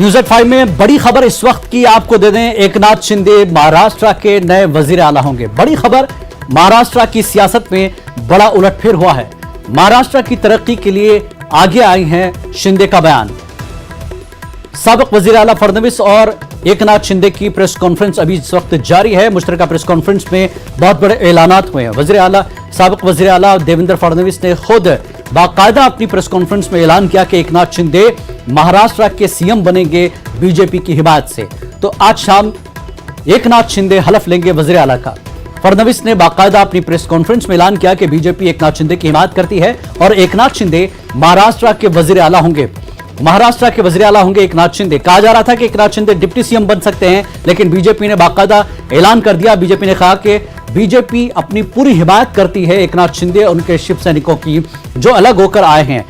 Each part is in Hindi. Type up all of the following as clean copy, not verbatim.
न्यूज एट 5 में बड़ी खबर इस वक्त की आपको दे दें। एकनाथ शिंदे महाराष्ट्र के नए वजीर आला होंगे। बड़ी खबर, महाराष्ट्र की सियासत में बड़ा उलटफेर हुआ है। महाराष्ट्र की तरक्की के लिए आगे आई हैं शिंदे का बयान। साबिक वजीर आला फडणवीस और एकनाथ शिंदे की प्रेस कॉन्फ्रेंस अभी इस वक्त जारी है। मुश्तरका प्रेस कॉन्फ्रेंस में बहुत बड़े ऐलानात हुए हैं। साबिक वजीर आला देवेंद्र फडणवीस ने खुद बाकायदा अपनी प्रेस कॉन्फ्रेंस में ऐलान किया कि एकनाथ शिंदे महाराष्ट्र के सीएम बनेंगे बीजेपी की हिमायत से। तो आज शाम एकनाथ शिंदे हलफ लेंगे वजीर आला का। फडणवीस ने बाकायदा अपनी प्रेस कॉन्फ्रेंस में ऐलान किया कि बीजेपी एकनाथ शिंदे की हिमायत करती है और एकनाथ शिंदे महाराष्ट्र के वजीर आला होंगे। महाराष्ट्र के वजीर आला होंगे एकनाथ शिंदे। कहा जा रहा था कि एकनाथ शिंदे डिप्टी सीएम बन सकते हैं, लेकिन बीजेपी ने बाकायदा ऐलान कर दिया। बीजेपी ने कहा कि बीजेपी अपनी पूरी हिमायत करती है एकनाथ शिंदे और उनके शिव सैनिकों की, जो अलग होकर आए हैं।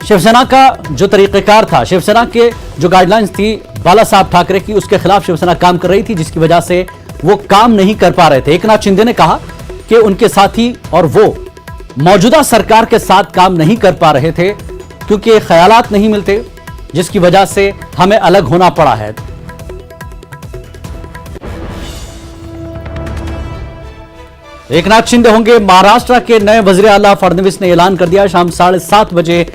शिवसेना का जो तरीकेकार था, शिवसेना के जो गाइडलाइंस थी बाला साहब ठाकरे की, उसके खिलाफ शिवसेना काम कर रही थी, जिसकी वजह से वो काम नहीं कर पा रहे थे। एकनाथ शिंदे ने कहा कि उनके साथी और वो मौजूदा सरकार के साथ काम नहीं कर पा रहे थे क्योंकि ख्यालात नहीं मिलते, जिसकी वजह से हमें अलग होना पड़ा है। एकनाथ शिंदे होंगे महाराष्ट्र के नए वजीर आला। फडणवीस ने ऐलान कर दिया शाम 7:30 बजे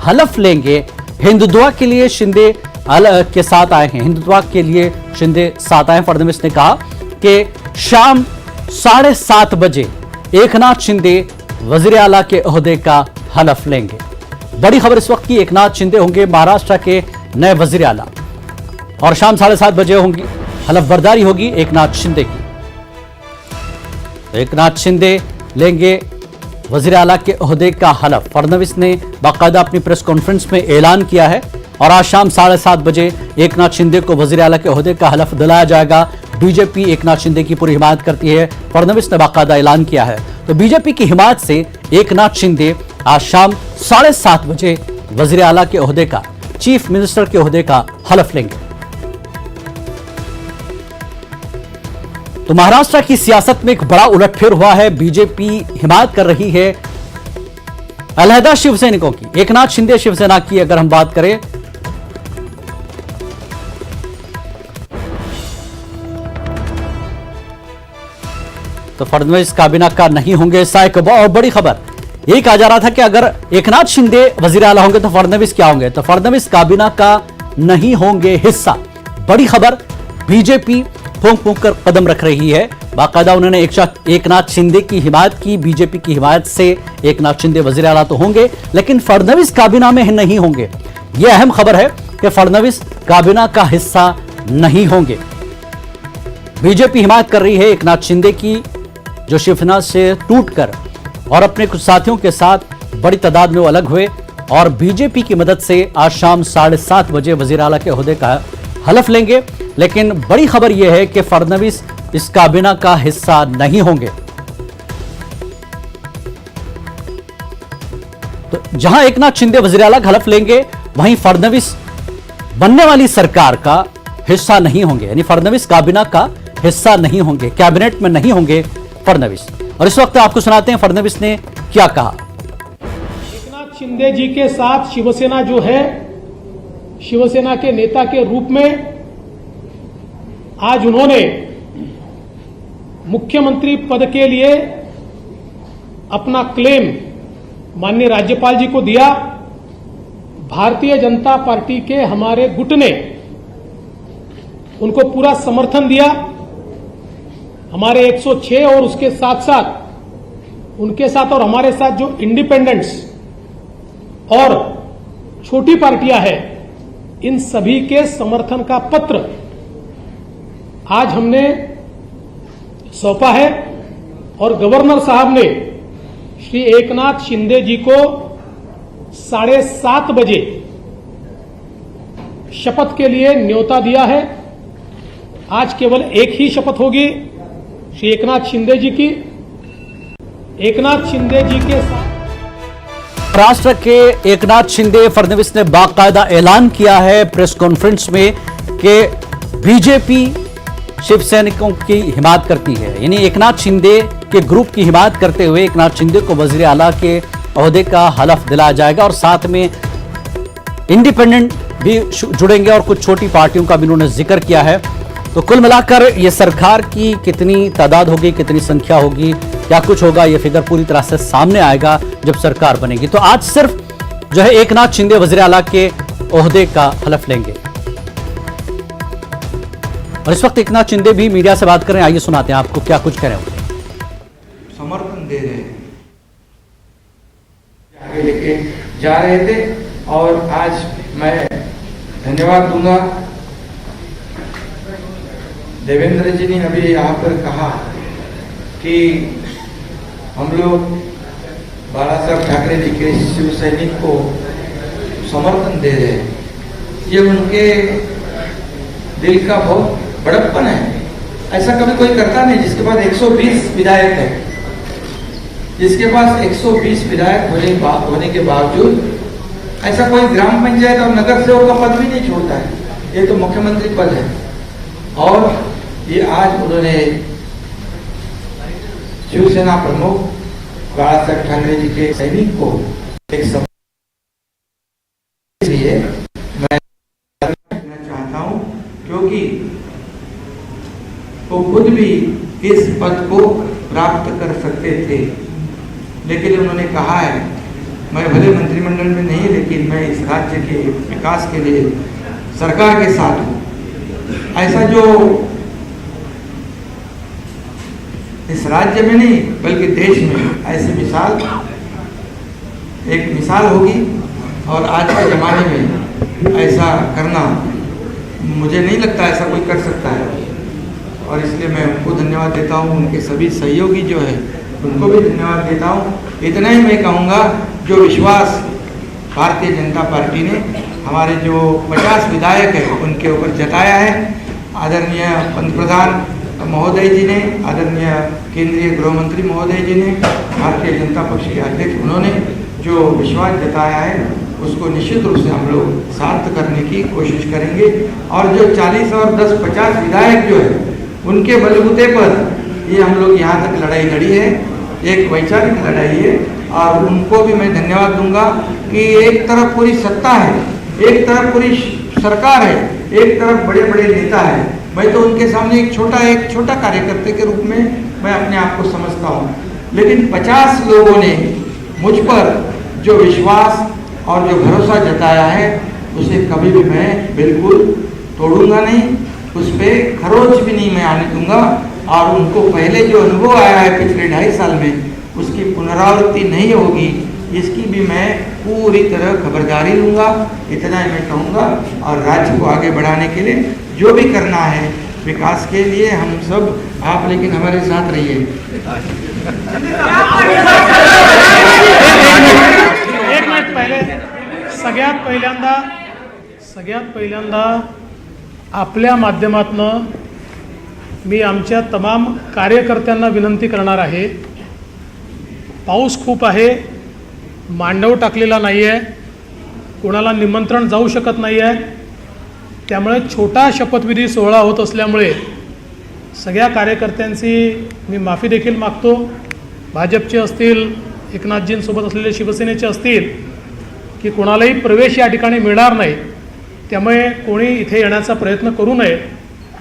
हलफ लेंगे। हिंदुत्व के लिए शिंदे के साथ आए हैं। हिंदुत्व के लिए शिंदे साथ आए। फडणवीस ने कहा कि शाम 7:30 बजे एकनाथ शिंदे वजीर आला के ओहदे का हलफ लेंगे। बड़ी खबर इस वक्त की, एकनाथ शिंदे होंगे महाराष्ट्र के नए वजीर आला और शाम 7:30 बजे होंगी हलफ बर्दारी होगी एकनाथ शिंदे की। एकनाथ शिंदे लेंगे वजीर आला के ओहदे का हलफ। फडणवीस ने बाकायदा अपनी प्रेस कॉन्फ्रेंस में ऐलान किया है और आज शाम 7:30 बजे एकनाथ शिंदे को वजीर आला के ओहदे का हलफ दिलाया जाएगा। बीजेपी एकनाथ शिंदे की पूरी हिमायत करती है, फडणवीस ने बाकायदा ऐलान किया है। तो बीजेपी की हिमायत से एकनाथ शिंदे आज शाम 7:30 बजे वजीर आला के ओहदे का, चीफ मिनिस्टर के ओहदे का हलफ लेंगे। तो महाराष्ट्र की सियासत में एक बड़ा उलटफेर हुआ है। बीजेपी हिमायत कर रही है अलहदा शिवसैनिकों की। एकनाथ शिंदे शिवसेना की अगर हम बात करें तो फडणवीस काबीना का नहीं होंगे सहायक। और बड़ी खबर यही कहा जा रहा था कि अगर एकनाथ शिंदे वजीर आला होंगे तो फडणवीस क्या होंगे, तो फडणवीस काबीना का नहीं होंगे हिस्सा। बड़ी खबर, बीजेपी फूंक फूंक कर कदम रख रही है। बाकायदा उन्होंने एकनाथ शिंदे की हिमायत की। बीजेपी की हिमायत से एकनाथ शिंदे वजीर आला तो होंगे, लेकिन फडणवीस काबीना में नहीं होंगे। यह अहम खबर है कि फडणवीस काबीना का हिस्सा नहीं होंगे। बीजेपी हिमायत कर रही है एकनाथ शिंदे की, जो शिवसेना से टूटकर और अपने कुछ साथियों के साथ बड़ी तादाद में वो अलग हुए और बीजेपी की मदद से आज शाम 7:30 बजे वजीर आला के ओहदे का हलफ लेंगे। लेकिन बड़ी खबर यह है कि फडणवीस इस काबीना का हिस्सा नहीं होंगे। तो जहां एकनाथ शिंदे वजीर आला का हलफ लेंगे, वहीं फडणवीस बनने वाली सरकार का हिस्सा नहीं होंगे, यानी फडणवीस काबीना का हिस्सा नहीं होंगे, कैबिनेट में नहीं होंगे फडणवीस। और इस वक्त आपको सुनाते हैं फडणवीस ने क्या कहा। एकनाथ शिंदे जी के साथ शिवसेना जो है, शिवसेना के नेता के रूप में आज उन्होंने मुख्यमंत्री पद के लिए अपना क्लेम माननीय राज्यपाल जी को दिया। भारतीय जनता पार्टी के हमारे गुट ने उनको पूरा समर्थन दिया। हमारे 106 और उसके साथ साथ उनके साथ और हमारे साथ जो इंडिपेंडेंट्स और छोटी पार्टियां हैं, इन सभी के समर्थन का पत्र आज हमने सौंपा है और गवर्नर साहब ने श्री एकनाथ शिंदे जी को 7:30 बजे शपथ के लिए न्योता दिया है। आज केवल एक ही शपथ होगी श्री एकनाथ शिंदे जी की। एकनाथ शिंदे जी के साथ महाराष्ट्र के एकनाथ शिंदे, फडणवीस ने बाकायदा ऐलान किया है प्रेस कॉन्फ्रेंस में कि बीजेपी शिव सैनिकों की हिमायत करती है, यानी एकनाथ शिंदे के ग्रुप की हिमायत करते हुए एकनाथ शिंदे को वजीर आला के ओहदे का हलफ दिलाया जाएगा और साथ में इंडिपेंडेंट भी जुड़ेंगे और कुछ छोटी पार्टियों का भी उन्होंने जिक्र किया है। तो कुल मिलाकर ये सरकार की कितनी तादाद होगी, कितनी संख्या होगी, क्या कुछ होगा, ये फिगर पूरी तरह से सामने आएगा जब सरकार बनेगी। तो आज सिर्फ जो है एकनाथ शिंदे वज़ीर आला के ओहदे का हलफ लेंगे और इस वक्त एकनाथ शिंदे भी मीडिया से बात कर रहे हैं। आइए सुनाते हैं आपको क्या कुछ कह रहे हैं। समर्थन दे रहे हैं, आगे लेके जा रहे थे और आज मैं धन्यवाद दूंगा। देवेंद्र जी ने अभी यहाँ पर कहा कि हम लोग बाला साहब ठाकरे जी के शिव सैनिक को समर्थन दे रहे हैं। ये उनके दिल का बहुत बड़प्पन है। ऐसा कभी कोई करता नहीं जिसके पास 120 विधायक है, जिसके पास 120 विधायक होने के बावजूद ऐसा कोई ग्राम पंचायत और नगर सेवक का पद भी नहीं छोड़ता है। ये तो मुख्यमंत्री पद है और ये आज उन्होंने शिवसेना प्रमुख बाला साहब ठाकरे जी के सैनिक को एक लिए मैं चाहता हूं, क्योंकि वो खुद भी इस पद को प्राप्त कर सकते थे, लेकिन उन्होंने कहा है मैं भले मंत्रिमंडल में नहीं, लेकिन मैं इस राज्य के विकास के लिए सरकार के साथ हूं। ऐसा जो इस राज्य में नहीं बल्कि देश में ऐसी एक मिसाल होगी और आज के जमाने में ऐसा करना मुझे नहीं लगता ऐसा कोई कर सकता है और इसलिए मैं उनको धन्यवाद देता हूँ। उनके सभी सहयोगी जो है उनको भी धन्यवाद देता हूँ। इतना ही मैं कहूँगा, जो विश्वास भारतीय जनता पार्टी ने हमारे जो 50 विधायक है उनके ऊपर जताया है, आदरणीय पंतप्रधान महोदय जी ने, आदरणीय केंद्रीय गृह मंत्री महोदय जी ने, भारतीय जनता पक्ष के अध्यक्ष, उन्होंने जो विश्वास जताया है उसको निश्चित रूप से हम लोग सार्थ करने की कोशिश करेंगे। और जो 40 और 10-50 विधायक जो है उनके बलबूते पर ये हम लोग यहाँ तक लड़ाई लड़ी है, एक वैचारिक लड़ाई है और उनको भी मैं धन्यवाद दूंगा कि एक तरफ पूरी सत्ता है, एक तरफ पूरी सरकार है, एक तरफ बड़े बड़े नेता है। मैं तो उनके सामने एक छोटा कार्यकर्ता के रूप में मैं अपने आप को समझता हूँ, लेकिन 50 लोगों ने मुझ पर जो विश्वास और जो भरोसा जताया है उसे कभी भी मैं बिल्कुल तोड़ूंगा नहीं, उस पर खरोच भी नहीं मैं आने दूंगा और उनको पहले जो अनुभव आया है पिछले 2.5 साल में उसकी पुनरावृत्ति नहीं होगी, इसकी भी मैं पूरी तरह खबरदारी लूँगा। इतना ही मैं कहूँगा और राज्य को आगे बढ़ाने के लिए जो भी करना है विकास के लिए हम सब, आप लेकिन हमारे साथ रहिए। एक मिनिट पहिले सगळ्यात पहिल्यांदा आपल्या माध्यमातून मी आमच्या तमाम कार्यकर्त्यांना विनंती करणार आहे, पाऊस खूप आहे, मांडव टाकलेला नाही आहे, कोणाला निमंत्रण जाऊ शकत नाही आहे, त्यामुळे छोटा शपथविधी सोहळा होत असल्यामुळे सगळ्या कार्यकर्त्यांची मी माफी देखील मागतो। भाजपचे असतील, एकनाथजींसोबत असलेले शिवसेनेचे असतील की कोणालाही प्रवेश या ठिकाणी मिळणार नाही, त्यामुळे कोणी इथे येण्याचा प्रयत्न करू नये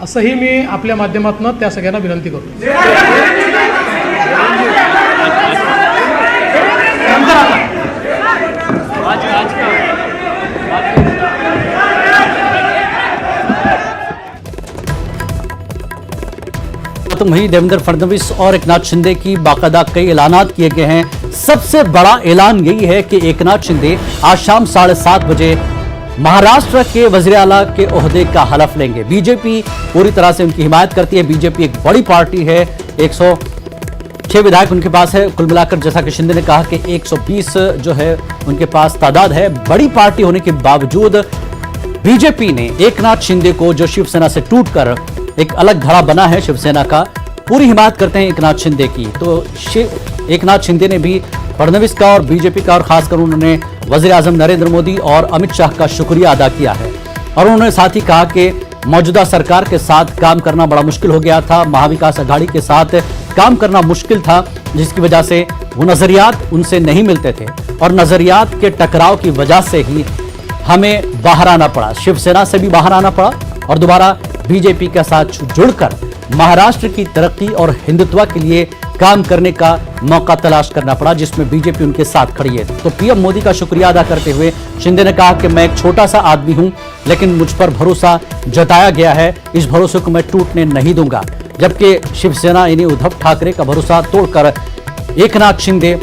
असंही मी आपल्या माध्यमातून त्या सगळ्यांना विनंती करतो। तो वहीं देवेंद्र फडणवीस और एकनाथ शिंदे की बाकायदा कई ऐलानात किए गए हैं। सबसे बड़ा ऐलान यही है कि एकनाथ शिंदे आज शाम 7:30 बजे महाराष्ट्र के वज़ीर आला के ओहदे का हलफ लेंगे। बीजेपी पूरी तरह से उनकी हिमायत करती है। बीजेपी एक बड़ी पार्टी है, 106 विधायक उनके पास है। कुल मिलाकर जैसा कि शिंदे ने कहा कि 120 जो है उनके पास तादाद है। बड़ी पार्टी होने के बावजूद बीजेपी ने एकनाथ शिंदे को, जो शिवसेना से टूटकर एक अलग धड़ा बना है शिवसेना का, पूरी हिमायत करते हैं एकनाथ शिंदे की। तो एकनाथ शिंदे ने भी फडणवीस का और बीजेपी का और खासकर उन्होंने वज़ीर आज़म नरेंद्र मोदी और अमित शाह का शुक्रिया अदा किया है। और उन्होंने साथ ही कहा कि मौजूदा सरकार के साथ काम करना बड़ा मुश्किल हो गया था, महाविकास अघाड़ी के साथ काम करना मुश्किल था, जिसकी वजह से वो नजरियात उनसे नहीं मिलते थे और नजरियात के टकराव की वजह से ही हमें बाहर आना पड़ा, शिवसेना से भी बाहर आना पड़ा और दोबारा बीजेपी के साथ जुड़कर महाराष्ट्र की तरक्की और हिंदुत्व के लिए काम करने का मौका तलाश करना पड़ा, जिसमें बीजेपी उनके साथ खड़ी है। तो पीएम मोदी का शुक्रिया अदा करते हुए शिंदे ने कहा कि मैं एक छोटा सा आदमी हूं, लेकिन मुझ पर भरोसा जताया गया है, इस भरोसे को मैं टूटने नहीं दूंगा। जबकि शिवसेना यानी उद्धव ठाकरे का भरोसा तोड़कर एकनाथ शिंदे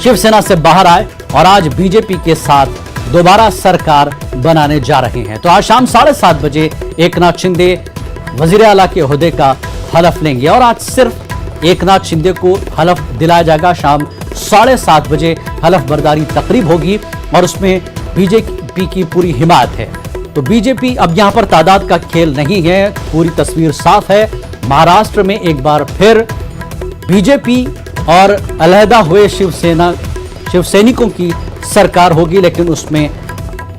शिवसेना से बाहर आए और आज बीजेपी के साथ दोबारा सरकार बनाने जा रहे हैं। तो आज शाम 7:30 बजे एकनाथ शिंदे वजीर आला के ओहदे का हलफ लेंगे और आज सिर्फ एकनाथ शिंदे को हलफ दिलाया जाएगा। शाम 7:30 बजे हलफ बर्दारी तकरीब होगी और उसमें बीजेपी की पूरी हिमायत है। तो बीजेपी अब यहां पर तादाद का खेल नहीं है, पूरी तस्वीर साफ है। महाराष्ट्र में एक बार फिर बीजेपी और अलहदा हुए शिवसैनिकों की सरकार होगी, लेकिन उसमें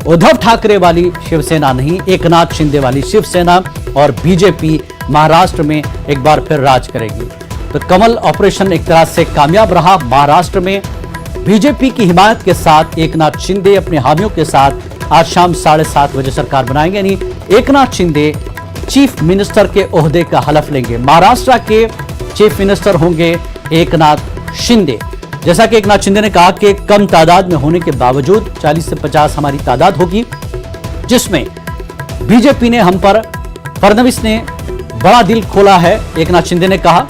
उद्धव ठाकरे वाली शिवसेना नहीं, एकनाथ शिंदे वाली शिवसेना और बीजेपी महाराष्ट्र में एक बार फिर राज करेगी। तो कमल ऑपरेशन एक तरह से कामयाब रहा। महाराष्ट्र में बीजेपी की हिमायत के साथ एकनाथ शिंदे अपने हामियों के साथ आज शाम 7:30 बजे सरकार बनाएंगे। यानी एकनाथ शिंदे चीफ मिनिस्टर के ओहदे का हलफ लेंगे। महाराष्ट्र के चीफ मिनिस्टर होंगे एकनाथ शिंदे। जैसा कि एकनाथ शिंदे ने कहा कि कम तादाद में होने के बावजूद 40 से 50 हमारी तादाद होगी, जिसमें बीजेपी ने हम पर, फडणवीस ने बड़ा दिल खोला है, एकनाथ शिंदे ने कहा।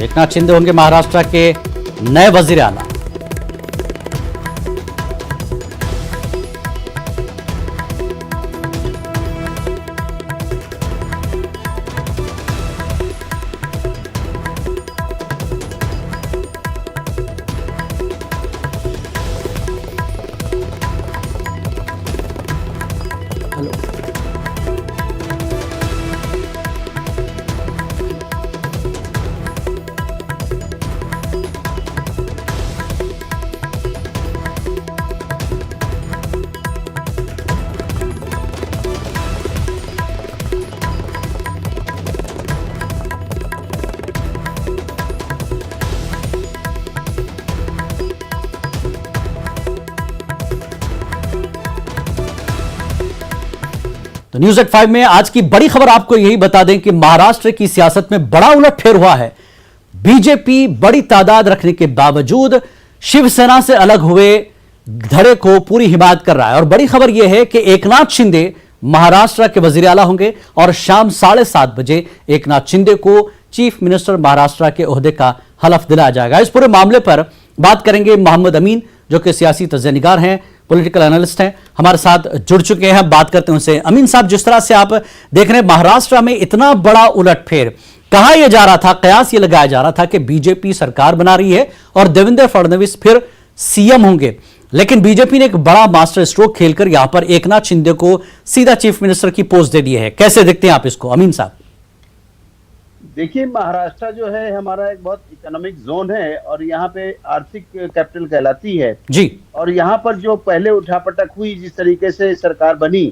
एकनाथ शिंदे होंगे महाराष्ट्र के नए वजीर आला। तो न्यूज एट 5 में आज की बड़ी खबर आपको यही बता दें कि महाराष्ट्र की सियासत में बड़ा उलटफेर हुआ है। बीजेपी बड़ी तादाद रखने के बावजूद शिवसेना से अलग हुए धड़े को पूरी हिमायत कर रहा है। और बड़ी खबर यह है कि एकनाथ शिंदे महाराष्ट्र के वजीर आला होंगे और शाम 7:30 बजे एकनाथ शिंदे को चीफ मिनिस्टर महाराष्ट्र के ओहदे का हलफ दिलाया जाएगा। इस पूरे मामले पर बात करेंगे मोहम्मद अमीन, जो कि सियासी तज्ज़िया-निगार हैं, पॉलिटिकल एनालिस्ट हैं, हमारे साथ जुड़ चुके हैं। बात करते हैं उनसे। अमीन साहब, जिस तरह से आप देख रहे हैं महाराष्ट्र में इतना बड़ा उलटफेर, कहा यह जा रहा था, कयास ये लगाया जा रहा था कि बीजेपी सरकार बना रही है और देवेंद्र फडणवीस फिर सीएम होंगे, लेकिन बीजेपी ने एक बड़ा मास्टर स्ट्रोक खेलकर यहां पर एकनाथ शिंदे को सीधा चीफ मिनिस्टर की पोस्ट दे दी है। कैसे देखते हैं आप इसको अमीन साहब? देखिए, महाराष्ट्र जो है हमारा एक बहुत इकोनॉमिक जोन है और यहाँ पे आर्थिक कैपिटल कहलाती है जी। और यहाँ पर जो पहले उठापटक हुई, जिस तरीके से सरकार बनी,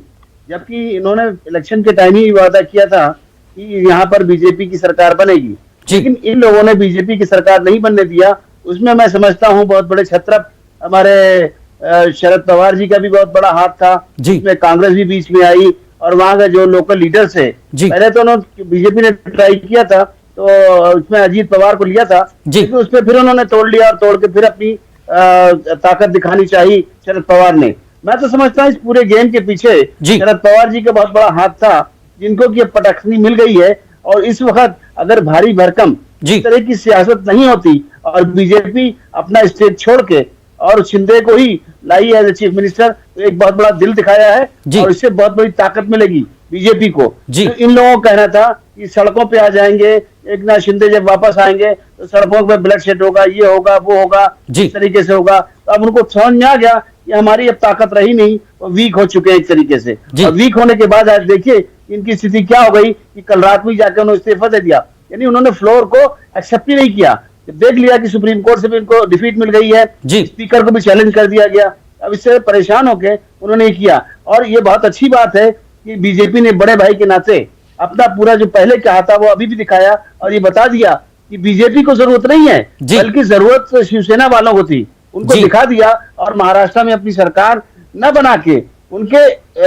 जबकि इन्होंने इलेक्शन के टाइम ही वादा किया था कि यहाँ पर बीजेपी की सरकार बनेगी, लेकिन इन लोगों ने बीजेपी की सरकार नहीं बनने दिया। उसमें मैं समझता हूँ बहुत बड़े छत्रप हमारे शरद पवार जी का भी बहुत बड़ा हाथ था, जिसमें कांग्रेस भी बीच में आई और वहां का जो लोकल लीडर्स है, पहले तो उन्होंने बीजेपी ने ट्राई किया था तो उसमें अजीत पवार को लिया था, लेकिन उसमें फिर उन्होंने तोड़ लिया और तोड़ के फिर अपनी ताकत दिखानी चाहिए शरद पवार ने। मैं तो समझता हूँ इस पूरे गेम के पीछे शरद पवार जी का बहुत बड़ा हाथ था, जिनको की पटखनी मिल गई है। और इस वक्त अगर भारी भरकम इस तरह की सियासत नहीं होती और बीजेपी अपना स्टेज छोड़ के और शिंदे को ही लाई एज ए चीफ मिनिस्टर, तो एक बहुत बड़ा दिल दिखाया है और इससे बहुत बड़ी ताकत मिलेगी बीजेपी को। तो इन लोगों को कहना था कि सड़कों पे आ जाएंगे, एकनाथ शिंदे जब वापस आएंगे तो सड़कों पे ब्लड शेड होगा, ये होगा, वो होगा, इस तरीके से होगा। तो अब उनको समझ में आ गया कि हमारी अब ताकत रही नहीं, वो वीक हो चुके हैं एक तरीके से। और वीक होने के बाद आज देखिए इनकी स्थिति क्या हो गई कि कल रात में जाकर उन्होंने इस्तीफा दे दिया, यानी उन्होंने फ्लोर को एक्सेप्ट ही नहीं किया। देख लिया कि सुप्रीम कोर्ट से भी इनको डिफीट मिल गई है, स्पीकर को भी चैलेंज कर दिया गया, अब इससे परेशान होकर उन्होंने किया। और ये बहुत अच्छी बात है कि बीजेपी ने बड़े भाई के नाते अपना पूरा जो पहले कहा था वो अभी भी दिखाया और ये बता दिया कि बीजेपी को जरूरत नहीं है, जी। बल्कि जरूरत शिवसेना वालों को थी। उनको जी। दिखा दिया और महाराष्ट्र में अपनी सरकार न बना के उनके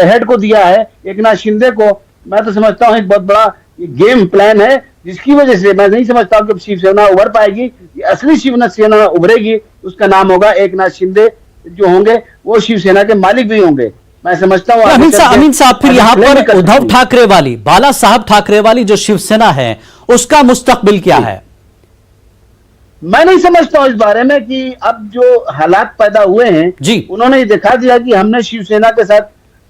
हेड को दिया है, एकनाथ शिंदे को। मैं तो समझता हूँ एक बहुत बड़ा गेम प्लान है, जिसकी वजह से मैं नहीं समझता हूँ कि शिवसेना उभर पाएगी। ये असली शिवसेना उभरेगी, उसका नाम होगा एकनाथ शिंदे। जो होंगे वो शिवसेना के मालिक भी होंगे, मैं समझता हूँ। अमित साहब फिर यहाँ पर उद्धव ठाकरे वाली, बाला साहब ठाकरे वाली जो शिवसेना है, उसका मुस्तकबिल क्या है? मैं नहीं समझता हूँ इस बारे में कि अब जो हालात पैदा हुए हैं जी। उन्होंने ये दिखा दिया कि हमने शिवसेना के साथ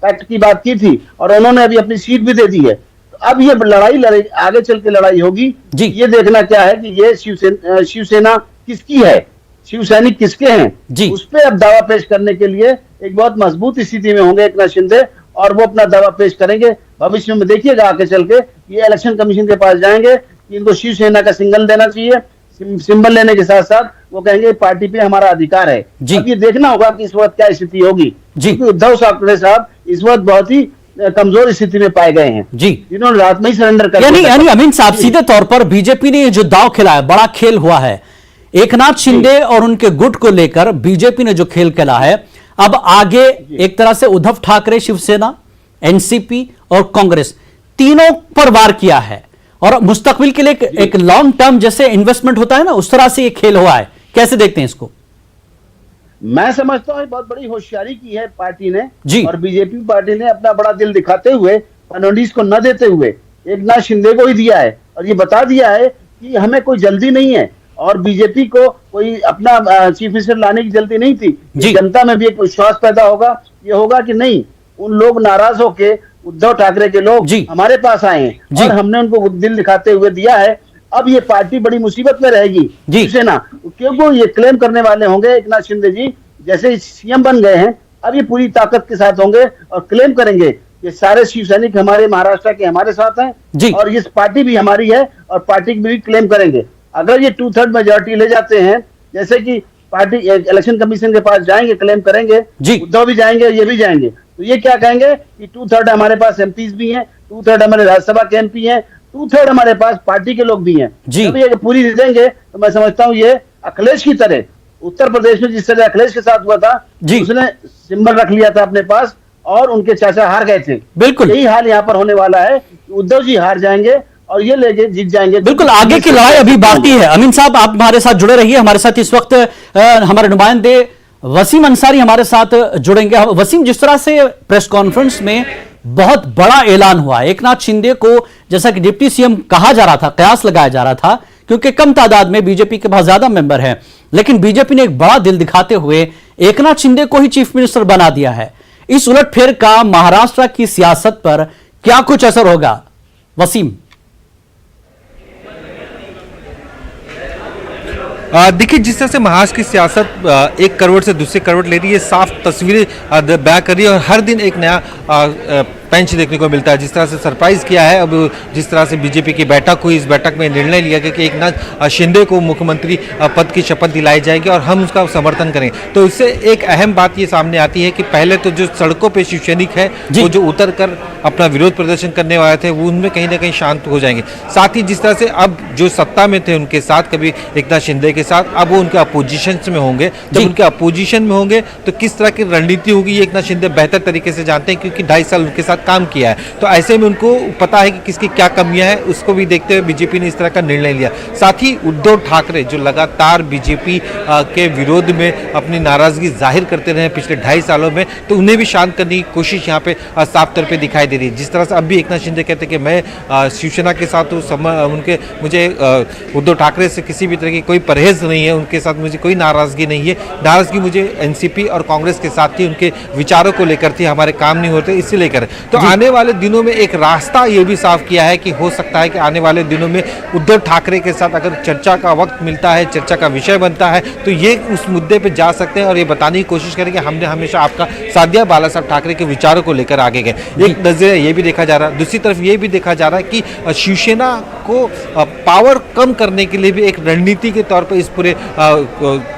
पैक्ट की बात की थी और उन्होंने अभी अपनी सीट भी दे दी है। तो अब ये लड़ाई आगे चल के लड़ाई होगी जी। ये देखना क्या है कि ये शिवसेना किसकी है, शिवसैनिक किसके हैं जी। उस पर अब दावा पेश करने के लिए एक बहुत मजबूत स्थिति में होंगे एकनाथ शिंदे, और वो अपना दावा पेश करेंगे। भविष्य में देखिएगा आगे चल के ये इलेक्शन कमीशन के पास जाएंगे कि इनको शिवसेना का सिंबल देना चाहिए। सिंबल लेने के साथ साथ वो कहेंगे पार्टी पे हमारा अधिकार है। अब ये देखना होगा कि इस वक्त क्या स्थिति होगी, क्योंकि उद्धव ठाकरे साहब इस वक्त बहुत ही कमजोर स्थिति में पाए गए हैं जी, जिन्होंने रात में ही सरेंडर कर दिया। यानी अमित साहब सीधे तौर पर बीजेपी ने जो दांव खेला है, बड़ा खेल हुआ है एकनाथ शिंदे और उनके गुट को लेकर, बीजेपी ने जो खेल खेला है, अब आगे एक तरह से उद्धव ठाकरे, शिवसेना, एनसीपी और कांग्रेस तीनों पर वार किया है और मुस्तकबिल के लिए एक लॉन्ग टर्म जैसे इन्वेस्टमेंट होता है ना, उस तरह से ये खेल हुआ है। कैसे देखते हैं इसको? मैं समझता हूं बहुत बड़ी होशियारी की है पार्टी ने जी। और बीजेपी पार्टी ने अपना बड़ा दिल दिखाते हुए, फडणवीस को न देते हुए एकनाथ शिंदे को ही दिया है और ये बता दिया है कि हमें कोई जल्दी नहीं है और बीजेपी को कोई अपना चीफ मिनिस्टर लाने की जल्दी नहीं थी। जनता में भी एक विश्वास पैदा होगा, ये होगा कि नहीं, उन लोग नाराज होके उद्धव ठाकरे के लोग हमारे पास आए हैं और हमने उनको दिल दिखाते हुए दिया है। अब ये पार्टी बड़ी मुसीबत में रहेगी शिवसेना, क्योंकि ये क्लेम करने वाले होंगे एकनाथ शिंदे जी जैसे सीएम बन गए हैं, अब ये पूरी ताकत के साथ होंगे और क्लेम करेंगे कि सारे शिव सैनिक हमारे महाराष्ट्र के हमारे साथ हैं और ये पार्टी भी हमारी है, और पार्टी भी क्लेम करेंगे। अगर ये 2/3 मेजोरिटी ले जाते हैं, जैसे कि पार्टी इलेक्शन कमीशन के पास जाएंगे, क्लेम करेंगे, उद्धव भी जाएंगे, ये भी जाएंगे, तो ये क्या कहेंगे कि 2/3 हमारे पास एमपीज भी हैं, 2/3 हमारे राज्यसभा के एमपी हैं, 2/3 हमारे पास पार्टी के लोग भी हैं। जब ये पूरी देंगे तो मैं समझता हूँ ये अखिलेश की तरह, उत्तर प्रदेश में जिस तरह अखिलेश के साथ हुआ था, उसने सिंबल रख लिया था अपने पास और उनके चाचा हार गए थे। बिल्कुल यही हाल यहाँ पर होने वाला है, उद्धव जी हार जाएंगे और ये लेके जीत जाएंगे। बिल्कुल, आगे की लड़ाई अभी बाकी है। अमीन साहब, आप हमारे साथ जुड़े रहिए। हमारे साथ इस वक्त हमारे नुमाइंदे वसीम अंसारी हमारे साथ जुड़ेंगे। वसीम, जिस तरह से प्रेस कॉन्फ्रेंस में बहुत बड़ा ऐलान हुआ, एकनाथ शिंदे को जैसा कि डिप्टी सीएम कहा जा रहा था, कयास लगाया जा रहा था, क्योंकि कम तादाद में बीजेपी के बहुत ज्यादा मेंबर हैं, लेकिन बीजेपी ने एक बड़ा दिल दिखाते हुए एकनाथ शिंदे को ही चीफ मिनिस्टर बना दिया है। इस उलटफेर का महाराष्ट्र की सियासत पर क्या कुछ असर होगा? वसीम, देखिए, जिस तरह से महाराष्ट्र की सियासत एक करवट से दूसरे करवट ले रही है, साफ तस्वीरें बयां कर रही है और हर दिन एक नया पेंच देखने को मिलता है। जिस तरह से सरप्राइज किया है, अब जिस तरह से बीजेपी की बैठक हुई, इस बैठक में निर्णय लिया गया कि एकनाथ शिंदे को मुख्यमंत्री पद की शपथ दिलाई जाएगी और हम उसका समर्थन करेंगे। तो इससे एक अहम बात ये सामने आती है कि पहले तो जो सड़कों पे शिव सैनिक है, वो जो उतर कर अपना विरोध प्रदर्शन करने वाले थे, वो उनमें कहीं ना कहीं शांत हो जाएंगे। साथ ही जिस तरह से अब जो सत्ता में थे उनके साथ, कभी एकनाथ शिंदे के साथ, अब वो उनके अपोजिशन में होंगे। जब उनके अपोजिशन में होंगे तो किस तरह की रणनीति होगी, एकनाथ शिंदे बेहतर तरीके से जानते हैं, क्योंकि 2.5 साल उनके साथ काम किया है। तो ऐसे में उनको पता है कि किसकी क्या कमियां हैं, उसको भी देखते हुए बीजेपी ने इस तरह का निर्णय लिया। साथ ही उद्धव ठाकरे जो लगातार बीजेपी के विरोध में अपनी नाराजगी जाहिर करते रहे पिछले 2.5 सालों में, तो उन्हें भी शांत करने की कोशिश यहाँ पे साफ तौर पे दिखाई दे रही है। जिस तरह से अब भी एकनाथ शिंदे कहते हैं कि मैं शिवसेना के साथ मुझे उद्धव ठाकरे से किसी भी तरह की कोई परहेज नहीं है, उनके साथ मुझे कोई नाराजगी नहीं है। नाराजगी मुझे एनसीपी और कांग्रेस के साथ थी, उनके विचारों को लेकर थी, हमारे काम नहीं होते इसी लेकर। तो आने वाले दिनों में एक रास्ता ये भी साफ किया है कि हो सकता है कि आने वाले दिनों में उद्धव ठाकरे के साथ अगर चर्चा का वक्त मिलता है, चर्चा का विषय बनता है, तो ये उस मुद्दे पे जा सकते हैं और ये बताने की कोशिश करें कि हमने हमेशा आपका साथ दिया, बाला साहब ठाकरे के विचारों को लेकर आगे गए। एक नजरिया ये भी देखा जा रहा है, दूसरी तरफ ये भी देखा जा रहा है कि शिवसेना को पावर कम करने के लिए भी एक रणनीति के तौर पर इस पूरे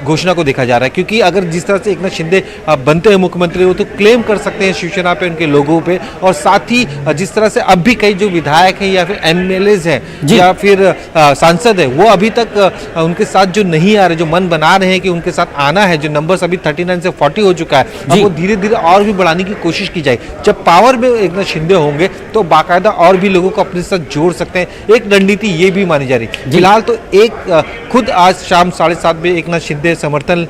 घोषणा को देखा जा रहा है। क्योंकि अगर जिस तरह से एकनाथ शिंदे बनते हैं मुख्यमंत्री, वो तो क्लेम कर सकते हैं शिवसेना पे, उनके लोगों पे, और साथ ही जिस तरह से अब भी कई जो विधायक हैं या फिर एमएलएज हैं या फिर सांसद है, वो अभी तक उनके साथ जो नहीं आ रहे, जो मन बना रहे हैं कि उनके साथ आना है, जो नंबर्स अभी 39 से 40 हो चुका है, अब वो धीरे धीरे और भी बढ़ाने की कोशिश की जाए। जब पावर में एकनाथ शिंदे होंगे तो बाकायदा और भी लोगों को अपने साथ जोड़ सकते हैं। एक रणनीति ये भी मानी जा रही। फिलहाल तो खुद आज शाम 7:30 बजे एकनाथ शिंदे समर्थन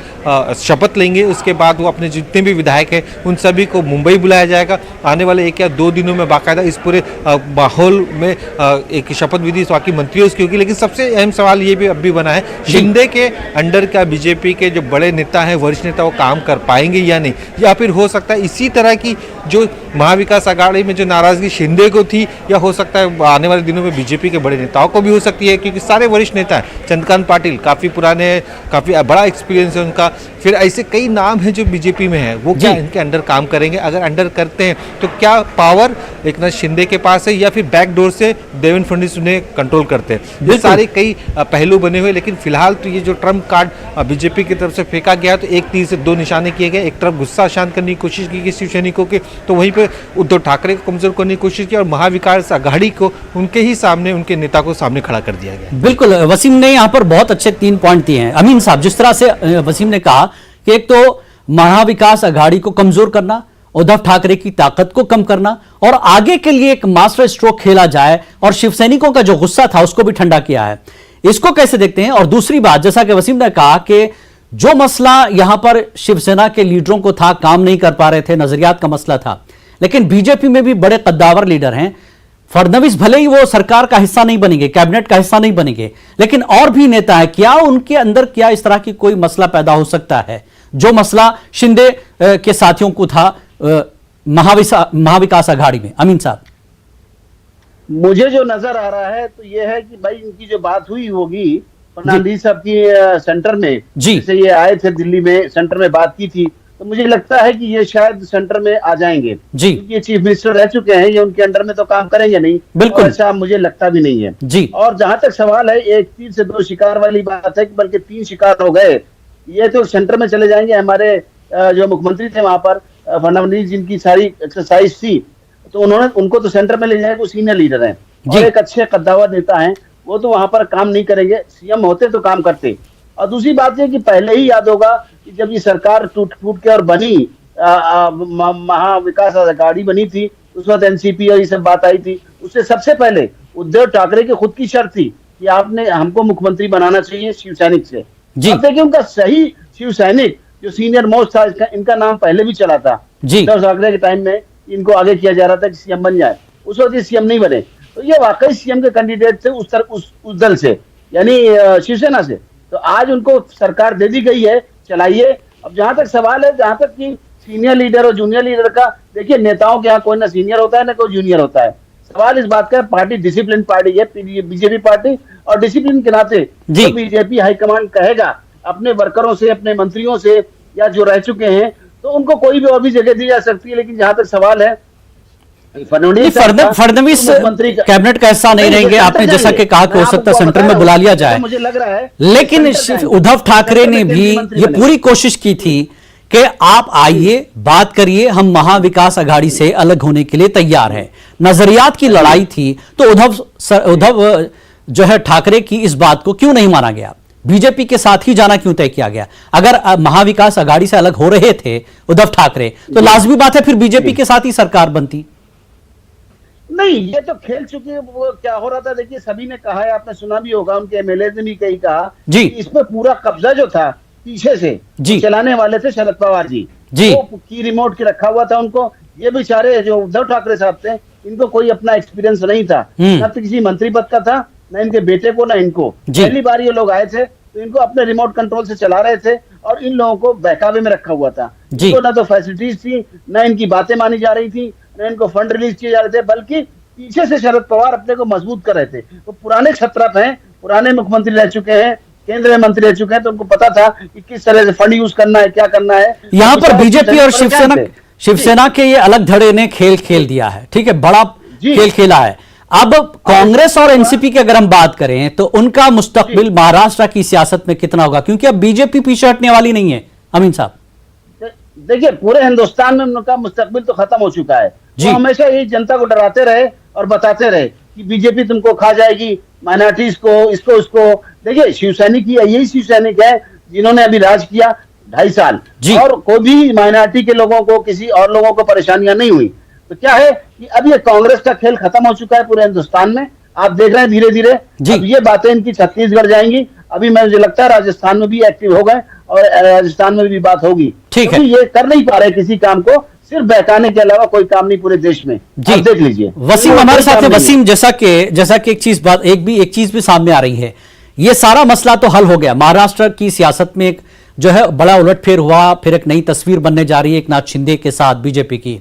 शपथ लेंगे। उसके बाद वो अपने जितने भी विधायक हैं उन सभी को मुंबई बुलाया जाएगा। आने वाले 1 या 2 दिनों में बाकायदा इस पूरे माहौल में एक शपथ विधि बाकी मंत्रियों की होगी। लेकिन सबसे अहम सवाल ये भी अब भी बना है, शिंदे के अंडर का बीजेपी के जो बड़े नेता हैं, वरिष्ठ नेता, वो काम कर पाएंगे या नहीं, या फिर हो सकता है इसी तरह की जो महाविकास आघाड़ी में जो नाराजगी शिंदे को थी, या हो सकता है आने वाले दिनों में बीजेपी के बड़े नेताओं को भी हो सकती है, क्योंकि सारे वरिष्ठ नेता हैं। चंद्रकांत पाटिल काफ़ी पुराने, काफ़ी बड़ा एक्सपीरियंस है उनका। फिर ऐसे कई नाम हैं जो बीजेपी में हैं, वो क्या इनके अंडर काम करेंगे? अगर अंडर करते हैं तो क्या पावर एकनाथ शिंदे के पास है, या फिर बैकडोर से देवेंद्र फडणवीस उन्हें कंट्रोल करते हैं? ये सारे कई पहलू बने हुए। लेकिन फिलहाल तो ये जो ट्रम्प कार्ड बीजेपी की तरफ से फेंका गया, तो एक तीर से 2 निशाने किए गए। एक तरफ गुस्सा शांत करने की कोशिश की गई शिव सैनिकों के, तो वहीं पे उद्धव ठाकरे को कमजोर करने की कोशिश की, और महाविकास आघाड़ी को उनके ही सामने, उनके नेता को सामने खड़ा कर दिया गया। बिल्कुल, वसीम ने यहाँ पर बहुत अच्छे 3 पॉइंट दिए हैं। अमीन साहब, जिस तरह से वसीम ने कहा कि एक तो महाविकास आघाड़ी को कमजोर करना, उद्धव ठाकरे की ताकत को कम करना, और आगे के लिए एक मास्टर स्ट्रोक खेला जाए, और शिवसैनिकों का जो गुस्सा था उसको भी ठंडा किया है। इसको कैसे देखते हैं? और दूसरी बात, जैसा कि वसीम ने कहा कि जो मसला यहां पर शिवसेना के लीडरों को था, काम नहीं कर पा रहे थे, नजरियात का मसला था, लेकिन बीजेपी में भी बड़े कद्दावर लीडर हैं। फडणवीस भले ही वो सरकार का हिस्सा नहीं बनेंगे, कैबिनेट का हिस्सा नहीं बनेंगे, लेकिन और भी नेता है। क्या उनके अंदर क्या इस तरह की कोई मसला पैदा हो सकता है जो मसला शिंदे के साथियों को था महाविकास आघाड़ी में? अमीन साहब, मुझे जो नजर आ रहा है तो ये है कि भाई इनकी जो बात हुई होगी फर्नांडीज साहब की सेंटर में, जैसे ये आए थे दिल्ली में, सेंटर में बात की थी, तो मुझे लगता है कि ये शायद सेंटर में आ जाएंगे जी। ये चीफ मिनिस्टर रह चुके हैं, ये उनके अंडर में तो काम करेंगे नहीं, बिल्कुल ऐसा मुझे लगता भी नहीं है जी। और जहां तक सवाल है, एक तीर से 2 शिकार वाली बात है, बल्कि 3 शिकार हो गए। ये तो सेंटर में चले जाएंगे। हमारे जो मुख्यमंत्री थे वहां पर फडणवीस, जिनकी सारी एक्सरसाइज थी, तो उनको तो सेंटर में ले जाएंगे, वो सीनियर लीडर हैं और एक अच्छे कद्दावर नेता हैं, वो तो वहां पर काम नहीं करेंगे। सीएम होते तो काम करते। और दूसरी बात यह कि पहले ही याद होगा कि जब ये सरकार टूट के और बनी, महाविकास आघाड़ी बनी थी, उस वक्त एनसीपी और ये सब बात आई थी। उससे सबसे पहले उद्धव ठाकरे की खुद की शर्त थी कि आपने हमको मुख्यमंत्री बनाना चाहिए शिव सैनिक से। अब देखिए उनका सही शिव सैनिक जो सीनियर मोस्ट था, इनका नाम पहले भी चला था उद्धव ठाकरे के टाइम में, इनको आगे किया जा रहा था कि सीएम बन जाए। उस वक्त ये सीएम नहीं बने, तो ये वाकई सीएम के कैंडिडेट थे उस दल से, यानी शिवसेना से। तो आज उनको सरकार दे दी गई है, चलाइए। अब जहां तक सवाल है, जहां तक कि सीनियर लीडर और जूनियर लीडर का, देखिए नेताओं के यहाँ कोई ना सीनियर होता है ना कोई जूनियर होता है। सवाल इस बात का है, पार्टी डिसिप्लिन पार्टी है बीजेपी पार्टी, और डिसिप्लिन के नाते जो बीजेपी हाईकमांड कहेगा अपने वर्करों से, अपने मंत्रियों से, या जो रह चुके हैं, तो उनको कोई भी और भी जगह दी जा सकती है। लेकिन जहां तक सवाल है, फडणवीस कैबिनेट का हिस्सा नहीं रहेंगे। आपने जैसा कि कहा कि हो सकता है सेंटर में बुला लिया जाए, मुझे लग रहा है। लेकिन उद्धव ठाकरे ने भी ये पूरी कोशिश की थी कि आप आइए, बात करिए, हम महाविकास आघाड़ी से अलग होने के लिए तैयार हैं। नजरियात की लड़ाई थी, तो उद्धव जो है ठाकरे की इस बात को क्यों नहीं माना गया? बीजेपी के साथ ही जाना क्यों तय किया गया? अगर महाविकास आघाड़ी से अलग हो रहे थे उद्धव ठाकरे, तो लाजमी बात है फिर बीजेपी के साथ ही सरकार बनती। नहीं, ये तो खेल चुके हैं। वो क्या हो रहा था, देखिए सभी ने कहा है, आपने सुना भी होगा, उनके एमएलए ने भी कहीं कहा जी, इसमें पूरा कब्जा जो था पीछे से जी चलाने वाले थे शरद पवार जी। वो की रिमोट के रखा हुआ था उनको। ये बेचारे जो उद्धव ठाकरे साहब थे, इनको कोई अपना एक्सपीरियंस नहीं था, न तो किसी मंत्री पद का था, न इनके बेटे को, न इनको। पहली बार ये लोग आए थे, तो इनको अपने रिमोट कंट्रोल से चला रहे थे, और इन लोगों को बहकावे में रखा हुआ था। इनको ना तो फैसिलिटीज थी, न इनकी बातें मानी जा रही थी, न इनको फंड रिलीज किए जा रहे थे, बल्कि पीछे से शरद पवार अपने को मजबूत कर रहे थे। वो पुराने छत्रप हैं, पुराने मुख्यमंत्री रह चुके हैं, केंद्रीय मंत्री रह चुके हैं, तो उनको पता था कि किस तरह से फंड यूज करना है, क्या करना है। यहाँ पर बीजेपी और शिवसेना के ये अलग धड़े ने खेल दिया है, ठीक है, बड़ा खेल खेला है। अब कांग्रेस और एनसीपी की अगर हम बात करें, तो उनका मुस्तकबिल महाराष्ट्र की सियासत में कितना होगा? क्योंकि अब बीजेपी पीछे हटने वाली नहीं है। अमीन साहब, देखिए पूरे हिंदुस्तान में उनका मुस्तकबिल तो खत्म हो चुका है। जी। वो हमेशा यही जनता को डराते रहे और बताते रहे कि बीजेपी तुमको खा जाएगी, माइनॉरिटीज को, इसको उसको। देखिए शिवसैनिक यही शिवसैनिक है जिन्होंने अभी राज किया 2.5 साल, जी। और कोई भी माइनॉरिटी के लोगों को, किसी और लोगों को परेशानियां नहीं हुई। तो क्या है कि अब ये कांग्रेस का खेल खत्म हो चुका है पूरे हिंदुस्तान में। आप देख रहे हैं धीरे धीरे अब ये बातें इनकी छत्तीसगढ़ जाएंगी। अभी मुझे लगता है राजस्थान में भी एक्टिव हो गए और राजस्थान में भी बात होगी। ठीक है। ये कर नहीं पा रहे किसी काम को, सिर्फ बहकाने के अलावा कोई काम नहीं पूरे देश में। आप देख लीजिए वसीम हमारे साथ है। वसीम, जैसा कि एक चीज भी सामने आ रही है, ये सारा मसला तो हल हो गया। महाराष्ट्र की सियासत में एक जो है बड़ा उलटफेर हुआ, फिर एक नई तस्वीर बनने जा रही है एक नाथ शिंदे के साथ बीजेपी की।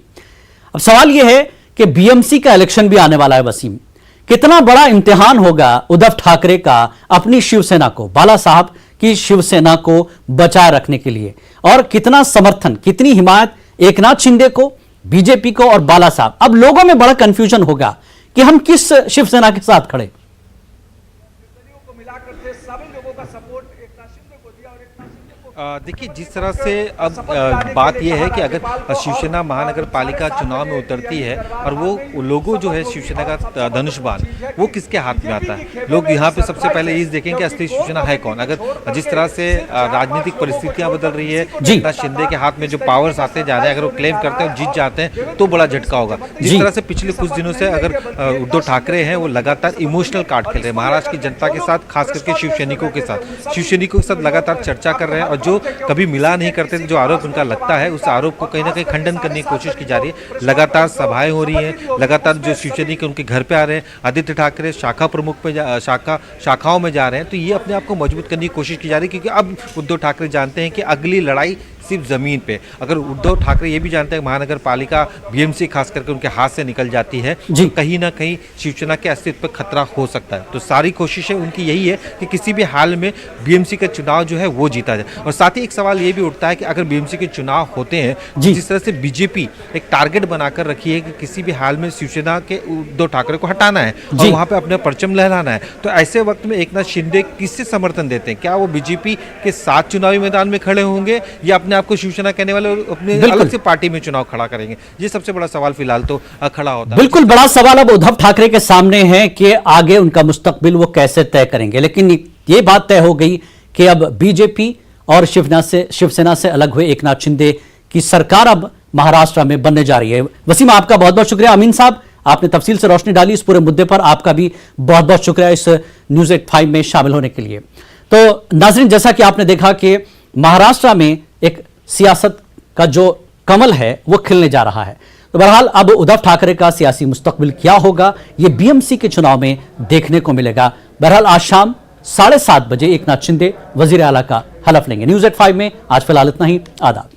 अब सवाल यह है कि बीएमसी का इलेक्शन भी आने वाला है। वसीम, कितना बड़ा इम्तिहान होगा उद्धव ठाकरे का अपनी शिवसेना को, बाला साहब की शिवसेना को बचाए रखने के लिए, और कितना समर्थन, कितनी हिमायत एकनाथ शिंदे को, बीजेपी को और बाला साहब। अब लोगों में बड़ा कंफ्यूजन होगा कि हम किस शिवसेना के साथ खड़े। देखिए जिस तरह से अब बात यह है कि अगर शिवसेना महानगर पालिका चुनाव में उतरती है और वो लोगो जो है शिवसेना का धनुष बाण, वो किसके हाथ में आता है, लोग यहाँ पे सबसे पहले ये देखेंगे कि असली शिवसेना है कौन। अगर जिस तरह से राजनीतिक परिस्थितियां बदल रही है, एकनाथ शिंदे के हाथ में जो पावर्स आते जा रहे हैं, अगर वो क्लेम करते हैं और जीत जाते हैं तो बड़ा झटका होगा। जिस तरह से पिछले कुछ दिनों से अगर उद्धव ठाकरे हैं वो लगातार इमोशनल कार्ड खेल रहे हैं महाराष्ट्र की जनता के साथ, खास करके शिवसैनिकों के साथ लगातार चर्चा कर रहे हैं, और जो कभी मिला नहीं करते थे, जो आरोप उनका लगता है, उस आरोप को कहीं ना कहीं खंडन करने की कोशिश की जा रही है। लगातार सभाएं हो रही हैं, लगातार जो शिवसैनिक उनके घर पे आ रहे हैं, आदित्य ठाकरे शाखा प्रमुख पे शाखाओं में जा रहे हैं, तो ये अपने आप को मजबूत करने की कोशिश की जा रही है। क्योंकि अब उद्धव ठाकरे जानते हैं कि अगली लड़ाई सिर्फ जमीन पे, अगर उद्धव ठाकरे ये भी जानते हैं महानगर पालिका बीएमसी खास करके उनके हाथ से निकल जाती है तो कहीं ना कहीं शिवसेना के अस्तित्व पर खतरा हो सकता है। तो सारी कोशिशें उनकी यही है कि किसी भी हाल में बीएमसी का चुनाव जो है वो जीता जाए। और साथ ही एक सवाल ये भी उठता है कि अगर बीएमसी के चुनाव होते हैं, जिस तरह से बीजेपी एक टारगेट बनाकर रखी है कि किसी भी हाल में शिवसेना के उद्धव ठाकरे को हटाना है और वहां पे अपना परचम लहराना है, तो ऐसे वक्त में एकनाथ शिंदे किससे समर्थन देते हैं? क्या वो बीजेपी के साथ चुनावी मैदान में खड़े होंगे या अपने आपको शिवसेना कहने वाले अपने अलग से पार्टी में चुनाव खड़ा करेंगे? ये सबसे बड़ा सवाल फिलहाल तो खड़ा होता है। बिल्कुल बड़ा सवाल अब उद्धव ठाकरे के सामने है कि आगे उनका मुस्तकबिल वो कैसे तय करेंगे। लेकिन ये बात तय हो गई कि अब बीजेपी और शिवसेना से अलग हुए एकनाथ शिंदे की सरकार अब महाराष्ट्र में बनने जा रही है। वसीम, आपका बहुत बहुत शुक्रिया। अमीन साहब, आपने तफसील से रोशनी डाली इस पूरे मुद्दे पर, आपका भी बहुत बहुत शुक्रिया इस न्यूज़ 85 में शामिल होने के लिए। तो नाजरीन, जैसा कि आपने देखा कि महाराष्ट्र में एक सियासत का जो कमल है वो खिलने जा रहा है। तो बहरहाल अब उद्धव ठाकरे का सियासी मुस्तकबिल क्या होगा ये बीएमसी के चुनाव में देखने को मिलेगा। बहरहाल आज शाम 7:30 बजे एकनाथ शिंदे वजीर आला का हलफ लेंगे। न्यूज़ 85 में आज फिलहाल इतना ही। आदाब।